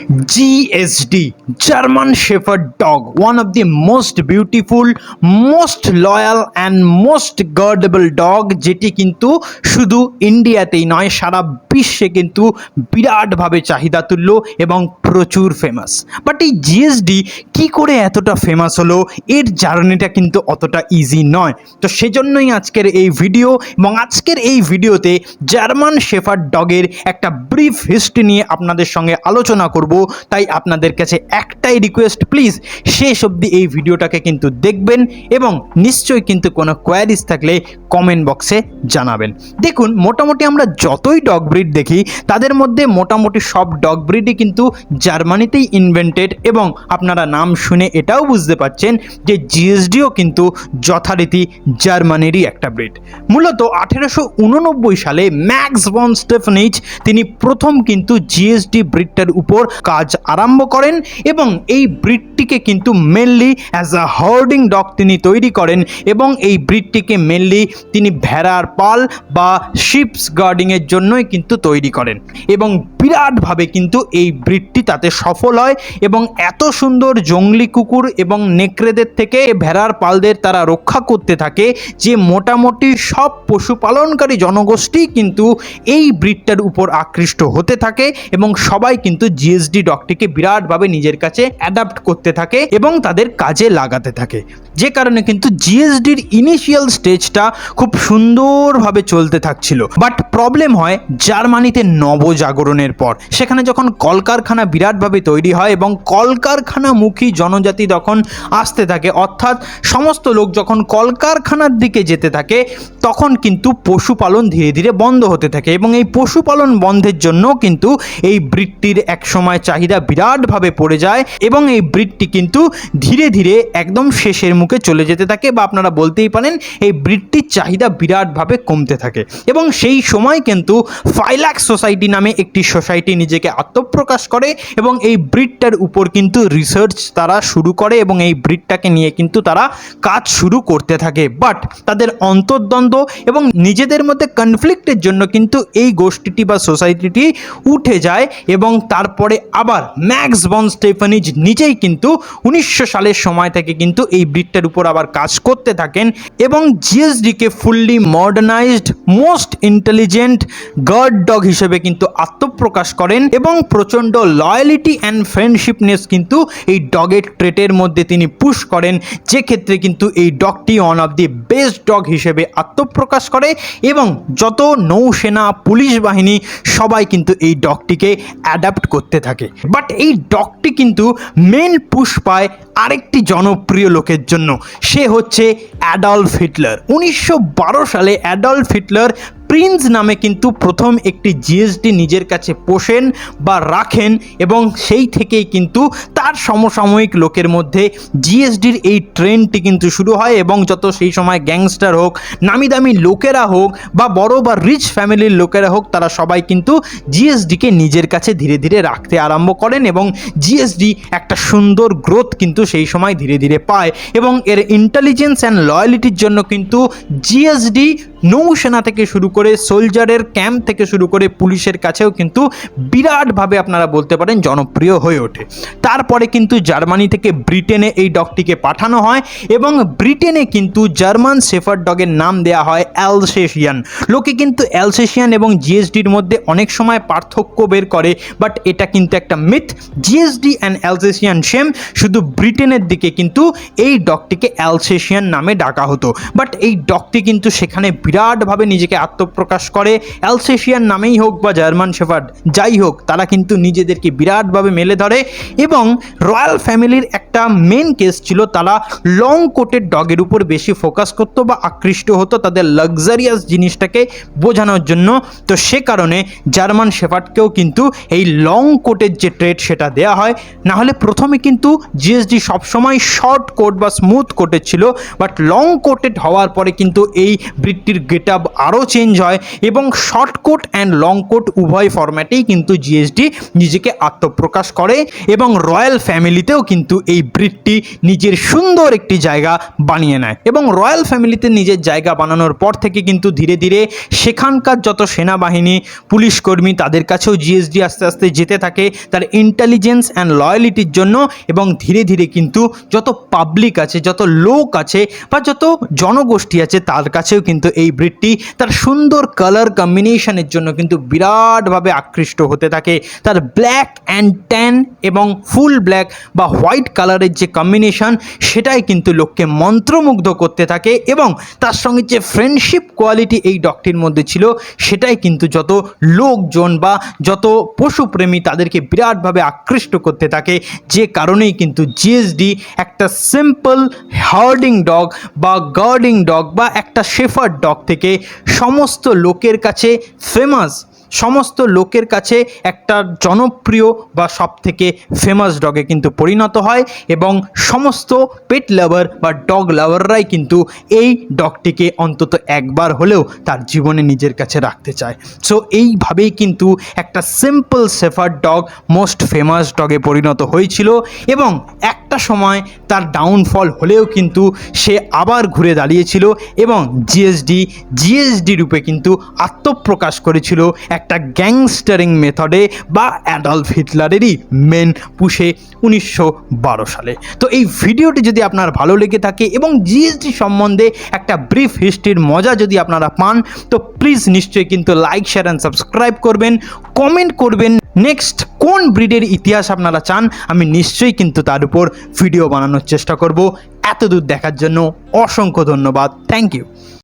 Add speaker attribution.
Speaker 1: GSD, German Shepherd Dog, one of the most beautiful, most loyal and most guardable dog, যেটি কিন্তু শুধু ইন্ডিয়াতেই নয় সারা বিশ্বে কিন্তু বিরাটভাবে চাহিদা তুলল এবং প্রচুর ফেমাস। বাট এই জিএসডি কি করে এতটা ফেমাস হলো, এর জার্নিটা কিন্তু অতটা ইজি নয়। তো সেজন্যই আজকের এই ভিডিও, এবং আজকের এই ভিডিওতে জার্মান শেফার্ড ডগের একটা ব্রিফ হিস্ট্রি নিয়ে আপনাদের সঙ্গে আলোচনা করব। তাই আপনাদের কাছে একটাই রিকোয়েস্ট, প্লিজ শেষ অবধি এই ভিডিওটাকে কিন্তু দেখবেন এবং নিশ্চয়ই কিন্তু কোনো কোয়ারিজ থাকলে কমেন্ট বক্সে জানাবেন। দেখুন, মোটামুটি আমরা যতই ডগ ব্রিড দেখি তাদের মধ্যে মোটামুটি সব ডগ ব্রিডই কিন্তু জার্মানিতেই ইনভেন্টেড, এবং আপনারা নাম শুনে এটাও বুঝতে পাচ্ছেন যে জিএসডিও কিন্তু যথারীতি জার্মানিরই একটা ব্রিড। মূলত 1889 সালে ম্যাক্স ভন স্টেফানিচ তিনি প্রথম কিন্তু জিএসডি ব্রিডটার উপর কাজ আরম্ভ করেন, এবং এই ব্রিডটিকে কিন্তু mainly as a herding dog তিনি তৈরি করেন, এবং এই ব্রিডটিকে মেনলি তিনি ভেড়ার পাল বা শিপস গার্ডিংয়ের জন্যই কিন্তু তৈরি করেন, এবং বিরাটভাবে কিন্তু এই ব্রিডটি তাতে সফল হয়, এবং এত সুন্দর জংলি কুকুর এবং নেকড়েদের থেকে ভেড়ার পালদের তারা রক্ষা করতে থাকে যে মোটামুটি সব পশুপালনকারী জনগোষ্ঠী কিন্তু এই ব্রিডটার উপর আকৃষ্ট হতে থাকে, এবং সবাই কিন্তু জিএসডি ডগটিকে বিরাটভাবে নিজের কাছে অ্যাডাপ্ট করতে থাকে এবং তাদের কাজে লাগাতে থাকে। যে কারণে কিন্তু জিএসডির ইনিশিয়াল স্টেজটা খুব সুন্দরভাবে চলতে থাকছিল। বাট প্রবলেম হয় জার্মানিতে নবজাগরণের পর। সেখানে যখন কলকারখানা বিরাটভাবে তৈরি হয় এবং কলকারখানামুখী জনজাতি তখন আসতে থাকে, অর্থাৎ সমস্ত লোক যখন কলকারখানার দিকে যেতে থাকে, তখন কিন্তু পশুপালন ধীরে ধীরে বন্ধ হতে থাকে, এবং এই পশুপালন বন্ধের জন্য কিন্তু এই ব্রিডটির একসময় চাহিদা বিরাটভাবে পড়ে যায়, এবং এই ব্রিডটি কিন্তু ধীরে ধীরে একদম শেষের মুখে চলে যেতে থাকে, বা আপনারা বলতেই পারেন এই ব্রিডটির চাহিদা বিরাটভাবে কমতে থাকে। এবং সেই সময় কিন্তু ফাইল্যাক্স সোসাইটি নামে একটি সোসাইটি নিজেকে আত্মপ্রকাশ করে, এবং এই ব্রিডটার উপর কিন্তু রিসার্চ তারা শুরু করে, এবং এই ব্রিডটাকে নিয়ে কিন্তু তারা কাজ শুরু করতে থাকে। বাট তাদের অন্তর্দ্বন্দ্ব এবং নিজেদের মধ্যে কনফ্লিক্টের জন্য কিন্তু এই গোষ্ঠীটি বা সোসাইটিটি উঠে যায়, এবং তারপরে আবার ম্যাক্স ভন স্টেফানিচ নিজেই কিন্তু 1900 সালের সময় থেকে কিন্তু এই ব্রিডটার উপর আবার কাজ করতে থাকেন, এবং জিএসডিকে fully modernised most intelligent guard dog হিসেবে কিন্তু আত্মপ্রকাশ করেন, এবং প্রচণ্ড লয়ালিটি অ্যান্ড ফ্রেন্ডশিপনেস কিন্তু এই ডগের ট্রেটের মধ্যে তিনি পুশ করেন, যে ক্ষেত্রে কিন্তু এই ডগটি one of the best dog হিসেবে আত্মপ্রকাশ করে, এবং যত নৌসেনা পুলিশ বাহিনী সবাই কিন্তু এই ডগটিকে অ্যাডাপ্ট করতে থাকে। বাট এই ডগটি কিন্তু মেন পুশ পায় আরেকটি জনপ্রিয় লোকের জন্য, সে হচ্ছে অ্যাডলফ হিটলার। 1912 সালে অ্যাডলফ হিটলার প্রিন্স নামে কিন্তু প্রথম একটি জিএসডি নিজের কাছে পোষেন বা রাখেন, এবং সেই থেকেই কিন্তু তার সমসাময়িক লোকের মধ্যে জিএসডির এই ট্রেন্ডটি কিন্তু শুরু হয়, এবং যত সেই সময় গ্যাংস্টার হোক, নামি দামি লোকেরা হোক, বা বড় বা রিচ ফ্যামিলির লোকেরা হোক, তারা সবাই কিন্তু জিএসডিকে নিজের কাছে ধীরে ধীরে রাখতে আরম্ভ করেন, এবং জিএসডি একটা সুন্দর গ্রোথ কিন্তু সেই সময় ধীরে ধীরে পায়, এবং এর ইন্টেলিজেন্স অ্যান্ড লয়ালিটির জন্য কিন্তু জিএসডি নৌসেনা থেকে শুরু করে সোলজারের ক্যাম্প থেকে শুরু করে পুলিশের কাছেও কিন্তু বিরাটভাবে আপনারা বলতে পারেন জনপ্রিয় হয়ে ওঠে। তারপরে কিন্তু জার্মানি থেকে ব্রিটেনে এই ডগটিকে পাঠানো হয়, এবং ব্রিটেনে কিন্তু জার্মান শেফার্ড ডগের নাম দেওয়া হয় অ্যালসেশিয়ান। লোকে কিন্তু অ্যালসেশিয়ান এবং জিএসডির মধ্যে অনেক সময় পার্থক্য বের করে, বাট এটা কিন্তু একটা myth. GSD and Alsatian same, শুধু ব্রিটেনের দিকে কিন্তু এই ডগটিকে অ্যালসেশিয়ান নামে ডাকা হতো। বাট এই ডগটি কিন্তু সেখানে বিরাটভাবে নিজেকে আত্মপ্রকাশ করে, অ্যালসেশিয়ান নামেই হোক বা জার্মান শেফার্ড যাই হোক, তারা কিন্তু নিজেদেরকে বিরাটভাবে মেলে ধরে, এবং রয়্যাল ফ্যামিলির একটা মেন কেস ছিল, তারা লং কোটেড ডগের উপর বেশি ফোকাস করতো বা আকৃষ্ট হতো তাদের লাক্সারিয়াস জিনিসটাকে বোঝানোর জন্য। তো সে কারণে জার্মান শেফার্ডকেও কিন্তু এই লং কোটের যে ট্রেড সেটা দেওয়া হয়। না হলে প্রথমে কিন্তু জিএসডি সবসময় শর্ট কোট বা স্মুথ কোটের ছিল, বাট লং কোটেড হওয়ার পরে কিন্তু এই ব্রিডটির গেট আপ আরও চেঞ্জ হয় এবং short coat and long coat উভয় ফরম্যাটেই কিন্তু জিএসডি নিজেকে আত্মপ্রকাশ করে এবং রয়্যাল ফ্যামিলিতেও কিন্তু এই ব্রিডটি নিজের সুন্দর একটি জায়গা বানিয়ে নেয় এবং রয়্যাল ফ্যামিলিতে নিজের জায়গা বানানোর পর থেকে কিন্তু ধীরে ধীরে সেখানকার যত সেনাবাহিনী পুলিশকর্মী তাদের কাছেও জিএসডি আস্তে আস্তে যেতে থাকে তার ইন্টেলিজেন্স অ্যান্ড লয়ালিটির জন্য এবং ধীরে ধীরে কিন্তু যত পাবলিক আছে যত লোক আছে বা যত জনগোষ্ঠী আছে তার কাছেও কিন্তু এই ব্রিডটি তার সুন্দর কালার কম্বিনেশনের জন্য কিন্তু বিরাটভাবে আকৃষ্ট হতে থাকে তার ব্ল্যাক অ্যান্ড ট্যান এবং ফুল ব্ল্যাক বা হোয়াইট কালারের যে কম্বিনেশন সেটাই কিন্তু লোককে মন্ত্রমুগ্ধ করতে থাকে এবং তার সঙ্গে যে ফ্রেন্ডশিপ কোয়ালিটি এই ডগটির মধ্যে ছিল সেটাই কিন্তু যত লোকজন বা যত পশুপ্রেমী তাদেরকে বিরাটভাবে আকৃষ্ট করতে থাকে যে কারণেই কিন্তু জিএসডি একটা সিম্পল হার্ডিং ডগ বা গার্ডিং ডগ বা একটা শেফার্ড ডগ থেকে সমস্ত লোকের কাছে ফেমাস সমস্ত লোকের কাছে একটা জনপ্রিয় বা সবথেকে ফেমাস ডগে কিন্তু পরিণত হয় এবং সমস্ত পেট লাভার বা ডগ লাভাররাই কিন্তু এই ডগটিকে অন্তত একবার হলেও তার জীবনে নিজের কাছে রাখতে চায় সো এইভাবেই কিন্তু একটা simple shepherd dog most famous ডগে পরিণত হয়েছিল এবং একটা সময় তার ডাউনফল হলেও কিন্তু সে আবার ঘুরে দাঁড়িয়েছিল এবং জিএসডি রূপে কিন্তু আত্মপ্রকাশ করেছিল একটা গ্যাংস্টারিং মেথডে বা অ্যাডলফ হিটলারেরই মেন পুশে 1912 সালে। তো এই ভিডিওটি যদি আপনার ভালো লেগে থাকে এবং জিএসডি সম্বন্ধে একটা ব্রিফ হিস্ট্রির মজা যদি আপনারা পান তো প্লিজ নিশ্চয়ই কিন্তু লাইক শেয়ার অ্যান্ড সাবস্ক্রাইব করবেন, কমেন্ট করবেন নেক্সট কোন ব্রিডের ইতিহাস আপনারা চান আমি নিশ্চয়ই কিন্তু তার উপর ভিডিও বানানোর চেষ্টা করব। এত দূর দেখার জন্য অসংখ্য ধন্যবাদ, থ্যাংক ইউ।